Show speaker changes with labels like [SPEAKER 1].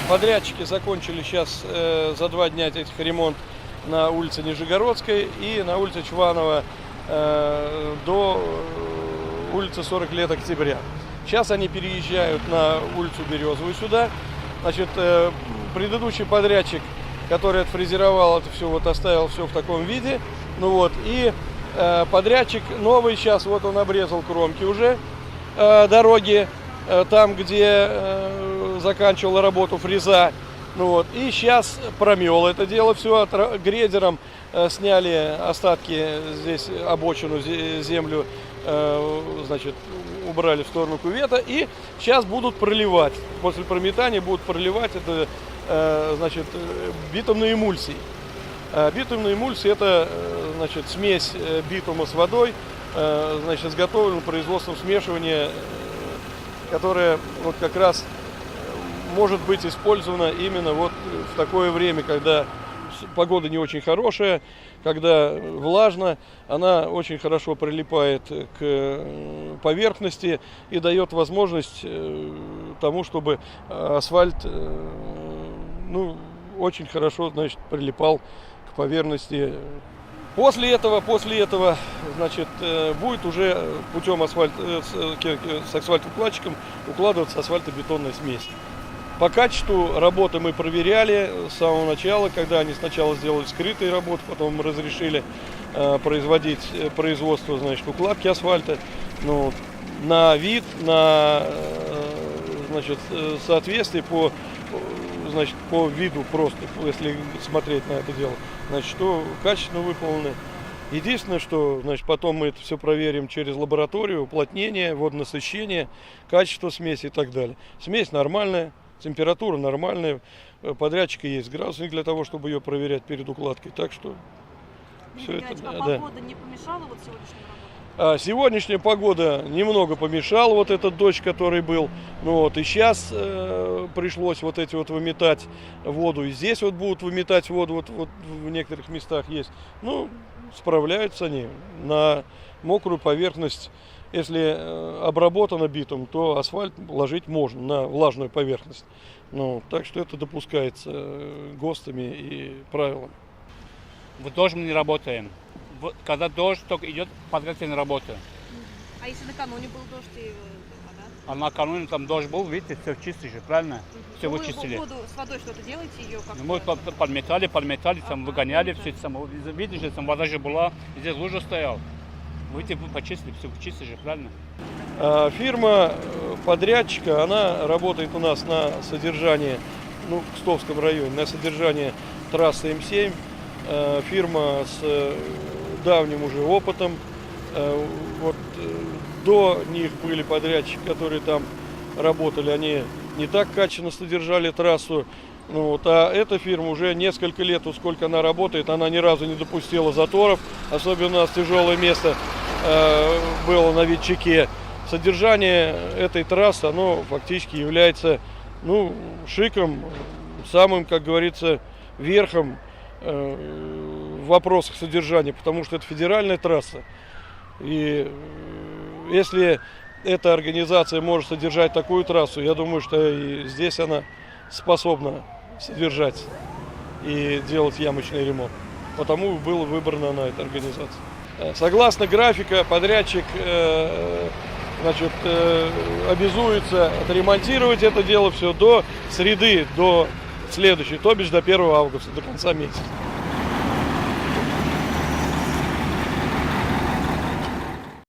[SPEAKER 1] Подрядчики закончили сейчас за 2 дня этих ремонт на улице Нижегородской и на улице Чванова до улицы 40 лет октября. Сейчас они переезжают на улицу Березовую сюда. Значит, предыдущий подрядчик, который отфрезеровал это все, вот оставил все в таком виде. Ну вот, и подрядчик новый сейчас, вот он обрезал кромки уже дороги, там, где заканчивала работу фреза. Ну вот, и сейчас промел это дело все, грейдером сняли остатки, здесь обочину, землю, значит, убрали в сторону кювета, и сейчас будут проливать, после прометания будут проливать это, значит, битумные эмульсии. Битумные эмульсии — это, значит, смесь битума с водой, значит, изготовлена производством смешивания, которая вот как раз может быть использована именно вот в такое время, когда погода не очень хорошая, когда влажно, она очень хорошо прилипает к поверхности и дает возможность тому, чтобы асфальт, ну, очень хорошо, значит, прилипал к поверхности. После этого, значит, будет уже путем с асфальтоукладчиком укладываться асфальтобетонная смесь. По качеству работы мы проверяли с самого начала, когда они сначала сделали скрытые работы, потом мы разрешили производить производство, значит, укладки асфальта. Ну, на вид, на, значит, соответствие значит, по виду просто, если смотреть на это дело, значит, что качественно выполнено. Единственное, что, значит, потом мы это все проверим через лабораторию, уплотнение, водонасыщение, качество смеси и так далее. Смесь нормальная. Температура нормальная, подрядчика есть градусник для того, чтобы ее проверять перед укладкой. Так что все это,
[SPEAKER 2] погода не помешала вот сегодняшней работе?
[SPEAKER 1] Сегодняшняя погода немного помешала, вот этот дождь, который был. Ну вот, и сейчас пришлось вот эти вот выметать воду. И здесь вот будут выметать воду, вот в некоторых местах есть. Ну, справляются они на мокрую поверхность. Если обработано битум, то асфальт ложить можно на влажную поверхность. Ну, так что это допускается ГОСТами и правилами.
[SPEAKER 3] В дождь мы не работаем. Когда дождь, только идет подготовительная работа.
[SPEAKER 2] А если накануне был дождь и вода?
[SPEAKER 3] А накануне там дождь был, видите, все чистый же, правильно? Все
[SPEAKER 2] вы
[SPEAKER 3] вычистили.
[SPEAKER 2] с водой что-то делаете ее как-то?
[SPEAKER 3] Мы подметали, там выгоняли все это самое. Видите, там вода же была, здесь лужа стоял. Вы почистили, все чисто же, правильно?
[SPEAKER 1] Фирма подрядчика, она работает у нас на содержании, ну, в Кстовском районе, на содержании трассы М7. Фирма с давним уже опытом. Вот до них были подрядчики, которые там работали, они не так качественно содержали трассу. Ну, вот, а эта фирма уже несколько лет, сколько она работает, она ни разу не допустила заторов. Особенно у нас тяжелое место было на Ветчаке. Содержание этой трассы, оно фактически является, ну, шиком, самым, как говорится, верхом в вопросах содержания, потому что это федеральная трасса. И если эта организация может содержать такую трассу, я думаю, что и здесь она способна содержать и делать ямочный ремонт. Потому была выбрана она, эта организация. Согласно графика, подрядчик, значит, обязуется отремонтировать это дело все до среды, до следующей, то бишь до 1 августа, до конца месяца.